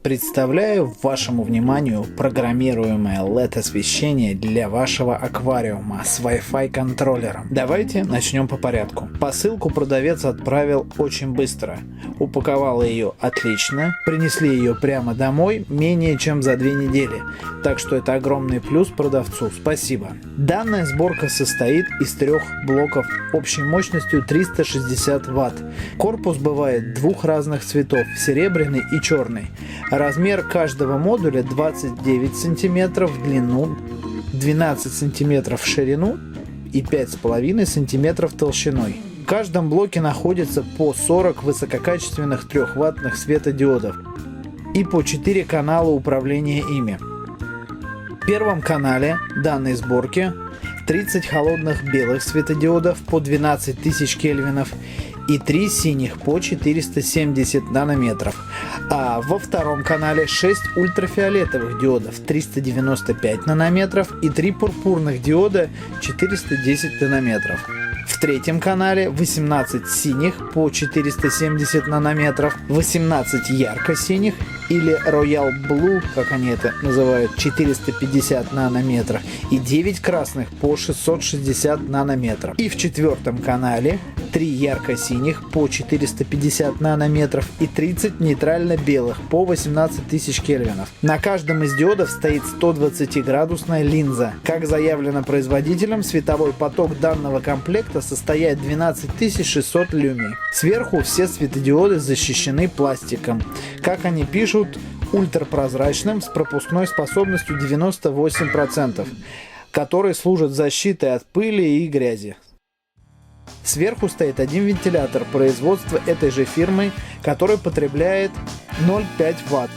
Представляю вашему вниманию программируемое LED-освещение для вашего аквариума с Wi-Fi контроллером. Давайте начнем по порядку. Посылку продавец отправил очень быстро. Упаковал ее отлично, принесли ее прямо домой менее чем за 2 недели. Так что это огромный плюс продавцу. Спасибо. Данная сборка состоит из 3 блоков общей мощностью 360 Вт. Корпус бывает 2 разных цветов, серебряный и черный. Размер каждого модуля 29 см в длину, 12 см в ширину и 5,5 см толщиной. В каждом блоке находится по 40 высококачественных 3-ваттных светодиодов и по 4 канала управления ими. В первом канале данной сборки 30 холодных белых светодиодов по 12 тысяч кельвинов и 3 синих по 470 нанометров, а во втором канале 6 ультрафиолетовых диодов 395 нанометров и 3 пурпурных диода 410 нанометров. В третьем канале 18 синих по 470 нанометров, 18 ярко-синих или Royal Blue, как они это называют, 450 нанометров и 9 красных по 660 нанометров. И в четвертом канале 3 ярко-синих по 450 нанометров и 30 нейтрально-белых по 18 тысяч кельвинов. На каждом из диодов стоит 120-градусная линза. Как заявлено производителем, световой поток данного комплекта состоит 12 600 люмий. Сверху все светодиоды защищены пластиком. Как они пишут, ультрапрозрачным с пропускной способностью 98%, который служит защитой от пыли и грязи. Сверху стоит один вентилятор производства этой же фирмы, который потребляет 0,5 Вт.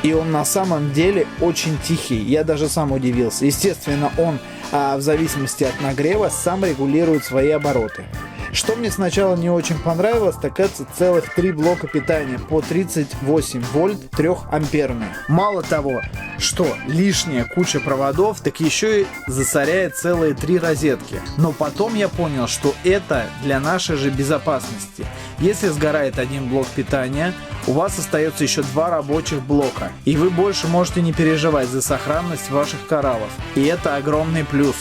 И он на самом деле очень тихий, я даже сам удивился. Естественно, он в зависимости от нагрева сам регулирует свои обороты. Что мне сначала не очень понравилось, так это целых 3 блока питания по 38 вольт 3-амперные. Мало того, что лишняя куча проводов, так еще и засоряет целые 3 розетки. Но потом я понял, что это для нашей же безопасности. Если сгорает один блок питания, у вас остается еще 2 рабочих блока, и вы больше можете не переживать за сохранность ваших кораллов. И это огромный плюс.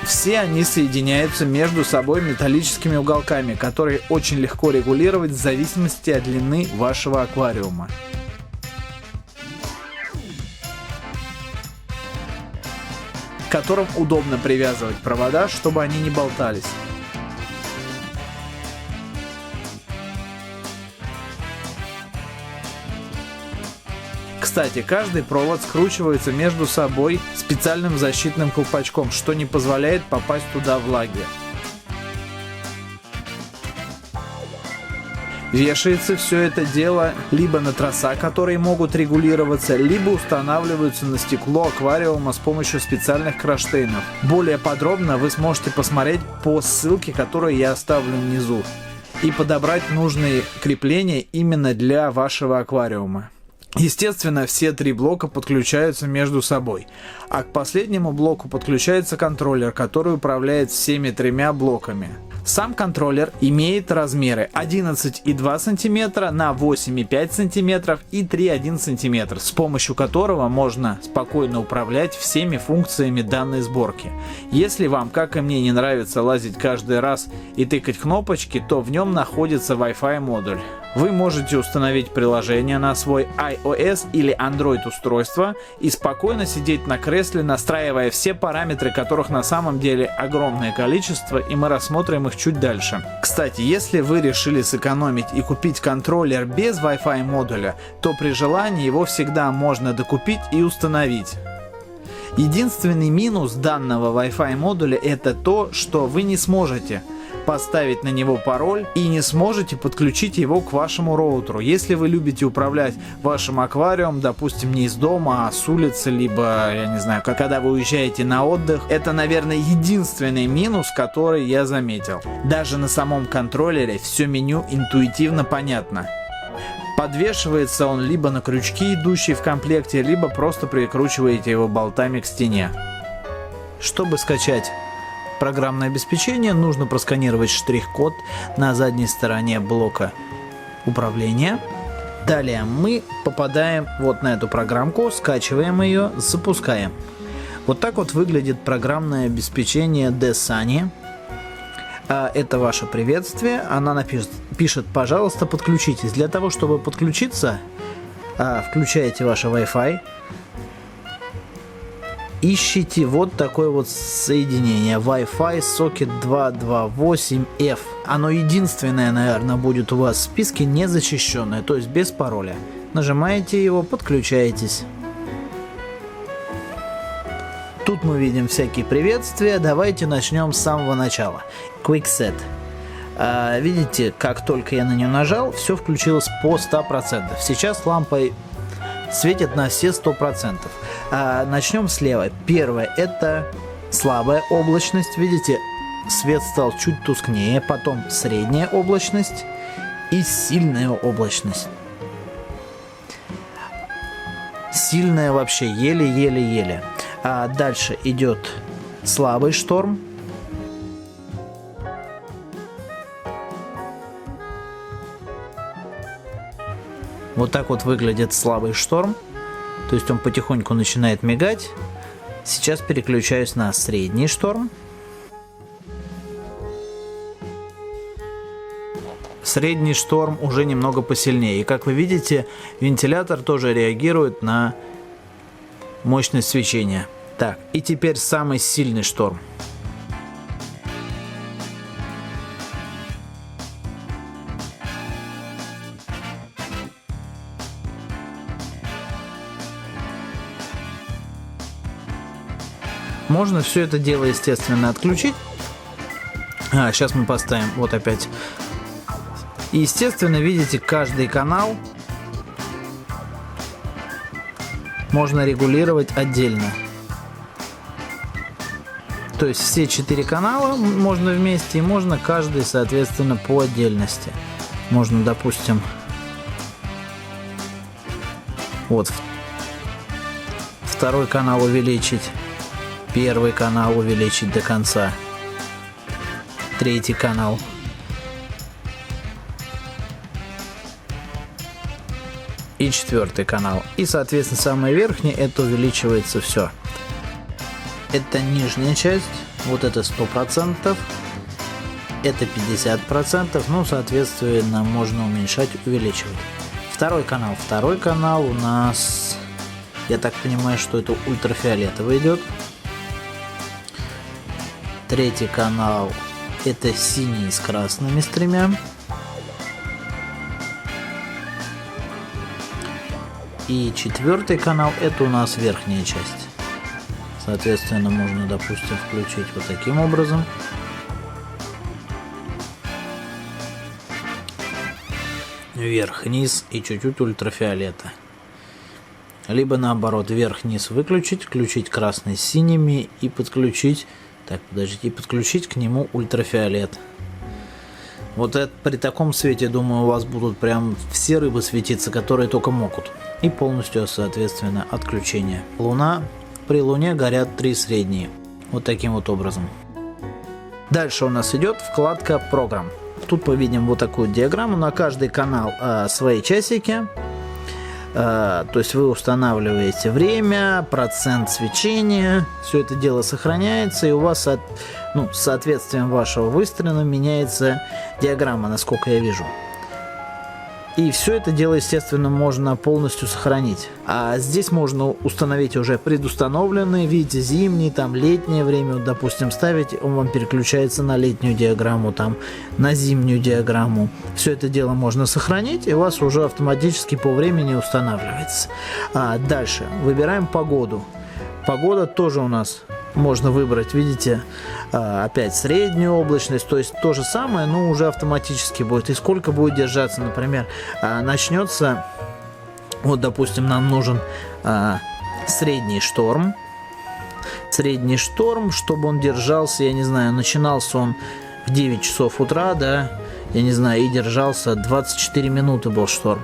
Все они соединяются между собой металлическими уголками, которые очень легко регулировать в зависимости от длины вашего аквариума. К которым удобно привязывать провода, чтобы они не болтались. Кстати, каждый провод скручивается между собой специальным защитным колпачком, что не позволяет попасть туда влаги. Вешается все это дело либо на троса, которые могут регулироваться, либо устанавливаются на стекло аквариума с помощью специальных кронштейнов. Более подробно вы сможете посмотреть по ссылке, которую я оставлю внизу, и подобрать нужные крепления именно для вашего аквариума. Естественно, все 3 блока подключаются между собой, а к последнему блоку подключается контроллер, который управляет всеми 3 блоками. Сам контроллер имеет размеры 11,2 см на 8,5 см и 3,1 см, с помощью которого можно спокойно управлять всеми функциями данной сборки. Если вам, как и мне, не нравится лазить каждый раз и тыкать кнопочки, то в нем находится Wi-Fi модуль. Вы можете установить приложение на свой iOS или Android устройство и спокойно сидеть на кресле, настраивая все параметры, которых на самом деле огромное количество, и мы рассмотрим их чуть дальше. Кстати, если вы решили сэкономить и купить контроллер без Wi-Fi модуля, то при желании его всегда можно докупить и установить. Единственный минус данного Wi-Fi модуля — это то, что вы не сможете поставить на него пароль и не сможете подключить его к вашему роутеру. Если вы любите управлять вашим аквариумом, допустим, не из дома, а с улицы, либо, я не знаю, когда вы уезжаете на отдых, это, наверное, единственный минус, который я заметил. Даже на самом контроллере все меню интуитивно понятно. Подвешивается он либо на крючки, идущие в комплекте, либо просто прикручиваете его болтами к стене. Чтобы скачать программное обеспечение, нужно просканировать штрих-код на задней стороне блока управления. Далее мы попадаем вот на эту программку, скачиваем ее, запускаем. Вот так вот выглядит программное обеспечение Desani. Это ваше приветствие. Она пишет, пожалуйста, подключитесь. Для того, чтобы подключиться, включаете ваше Wi-Fi. Ищите вот такое вот соединение Wi-Fi Socket 228F. Оно единственное, наверное, будет у вас в списке незащищенное, то есть без пароля. Нажимаете его, подключаетесь. Тут мы видим всякие приветствия. Давайте начнем с самого начала. Quick Set. Видите, как только я на нее нажал, все включилось по 100%. Сейчас лампой светит на все 100%. Начнем слева. Первое — это слабая облачность. Видите, свет стал чуть тускнее. Потом средняя облачность и сильная облачность. Сильная вообще еле-еле-еле. Дальше идет слабый шторм. Вот так вот выглядит слабый шторм. То есть он потихоньку начинает мигать. Сейчас переключаюсь на средний шторм. Средний шторм уже немного посильнее. И как вы видите, вентилятор тоже реагирует на мощность свечения. Так, и теперь самый сильный шторм. Можно все это дело, естественно, отключить. Сейчас мы поставим вот опять. И, естественно, видите, каждый канал можно регулировать отдельно. То есть все 4 канала можно вместе, и можно каждый, соответственно, по отдельности. Можно, допустим, вот второй канал увеличить, первый канал увеличить до конца, третий канал. И четвертый канал. И, соответственно, самый верхний, это увеличивается все. Это нижняя часть. Вот это 100%. Это 50%. Ну, соответственно, можно уменьшать, увеличивать. Второй канал. Второй канал у нас, я так понимаю, что это ультрафиолетовый идет. Третий канал. Это синий с красными стримя. И четвертый канал, это у нас верхняя часть. Соответственно, можно, допустим, включить вот таким образом. Вверх-вниз и чуть-чуть ультрафиолета. Либо наоборот, вверх-вниз выключить, включить красный с синими и подключить, так, подождите, и подключить к нему ультрафиолет. Вот это, при таком свете, думаю, у вас будут прям все рыбы светиться, которые только могут. И полностью, соответственно, отключение. Луна. При Луне горят 3 средние. Вот таким вот образом. Дальше у нас идет вкладка «Программ». Тут мы видим вот такую диаграмму. На каждый канал свои часики. То есть вы устанавливаете время, процент свечения. Все это дело сохраняется. И у вас соответствием вашего выстрела меняется диаграмма, насколько я вижу. И все это дело, естественно, можно полностью сохранить. А здесь можно установить уже предустановленные, видите, зимние, там, летнее время, вот, допустим, ставить, он вам переключается на летнюю диаграмму, там, на зимнюю диаграмму. Все это дело можно сохранить, и у вас уже автоматически по времени устанавливается. Дальше выбираем погоду. Погода тоже у нас можно выбрать, видите, опять среднюю облачность, то есть то же самое, но уже автоматически будет. И сколько будет держаться, например, начнется, вот, допустим, нам нужен средний шторм, чтобы он держался, я не знаю, начинался он в 9 часов утра, да, я не знаю, и держался 24 минуты был шторм.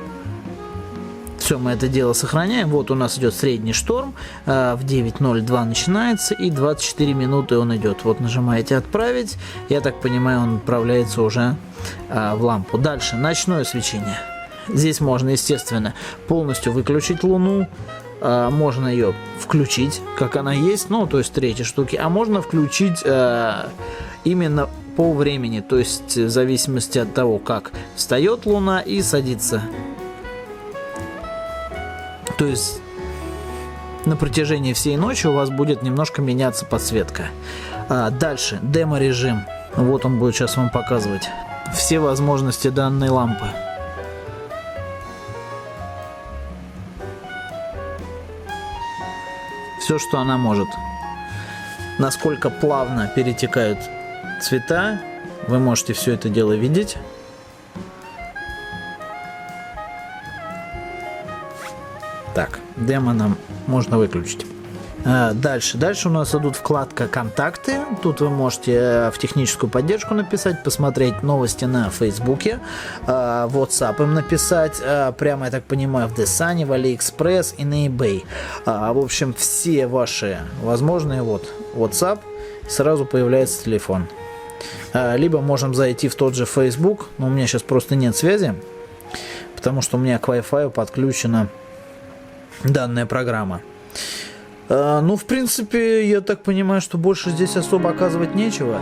Все, мы это дело сохраняем. Вот у нас идет средний шторм. В 9:02 начинается и 24 минуты он идет. Вот нажимаете «Отправить». Я так понимаю, он отправляется уже в лампу. Дальше ночное свечение. Здесь можно, естественно, полностью выключить Луну. Можно ее включить, как она есть, ну, то есть 3 штуки. А можно включить именно по времени, то есть в зависимости от того, как встает Луна и садится. То есть на протяжении всей ночи у вас будет немножко меняться подсветка. Дальше демо-режим. Вот он будет сейчас вам показывать все возможности данной лампы. Все, что она может. Насколько плавно перетекают цвета, вы можете все это дело видеть. Так, демо нам можно выключить. Дальше у нас идут вкладка «Контакты». Тут вы можете в техническую поддержку написать, посмотреть новости на Фейсбуке, WhatsApp им написать, прямо, я так понимаю, в Десане, в AliExpress и на eBay. В общем, все ваши возможные, вот, WhatsApp, сразу появляется телефон. Либо можем зайти в тот же Facebook, но у меня сейчас просто нет связи, потому что у меня к Wi-Fi подключена данная программа. Ну, в принципе, я так понимаю, что больше здесь особо оказывать нечего.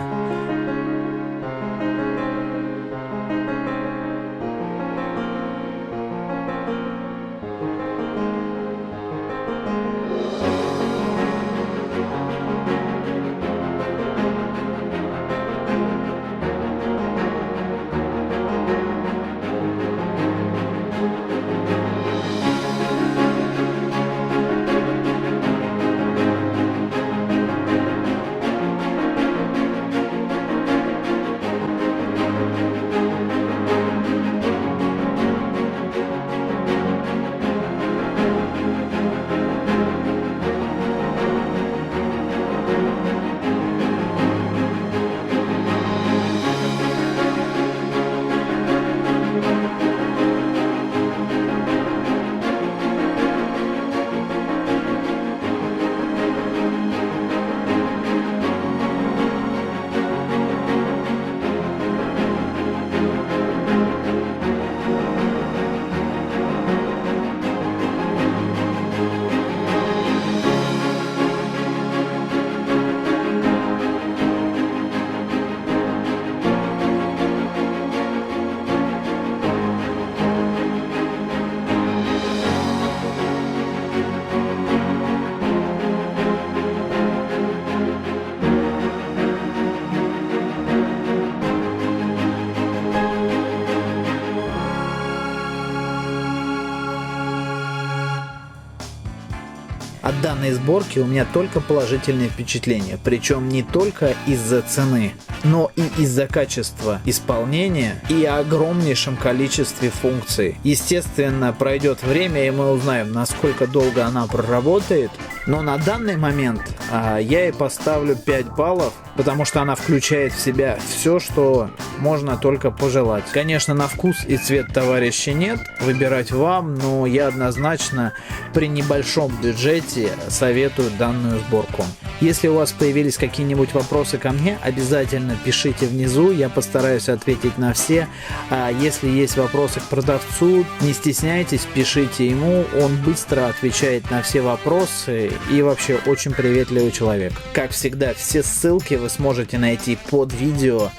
От данной сборки у меня только положительные впечатления, причем не только из-за цены, но и из-за качества исполнения и огромнейшем количестве функций. Естественно, пройдет время и мы узнаем, насколько долго она проработает, но на данный момент я ей поставлю 5 баллов, потому что она включает в себя все, что можно только пожелать. Конечно, на вкус и цвет товарища нет, выбирать вам, но я однозначно при небольшом бюджете советую данную сборку. Если у вас появились какие-нибудь вопросы ко мне, обязательно пишите внизу, я постараюсь ответить на все. А если есть вопросы к продавцу, не стесняйтесь, пишите ему, он быстро отвечает на все вопросы и вообще очень приветливый человек. Как всегда, все ссылки вы сможете найти под видео,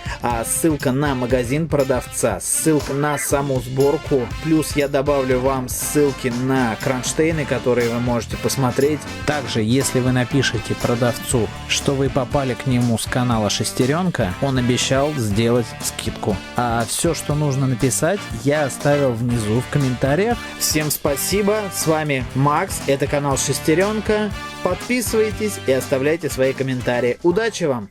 ссылка на магазин продавца, ссылка на саму сборку, плюс я добавлю вам ссылки на кронштейны, которые вы можете посмотреть. Также, если вы напишите продавцу, что вы попали к нему с канала Шестеренка, он обещал сделать скидку. А все, что нужно написать, я оставил внизу в комментариях. Всем спасибо, с вами Макс, это канал Шестеренка. Подписывайтесь и оставляйте свои комментарии. Удачи вам!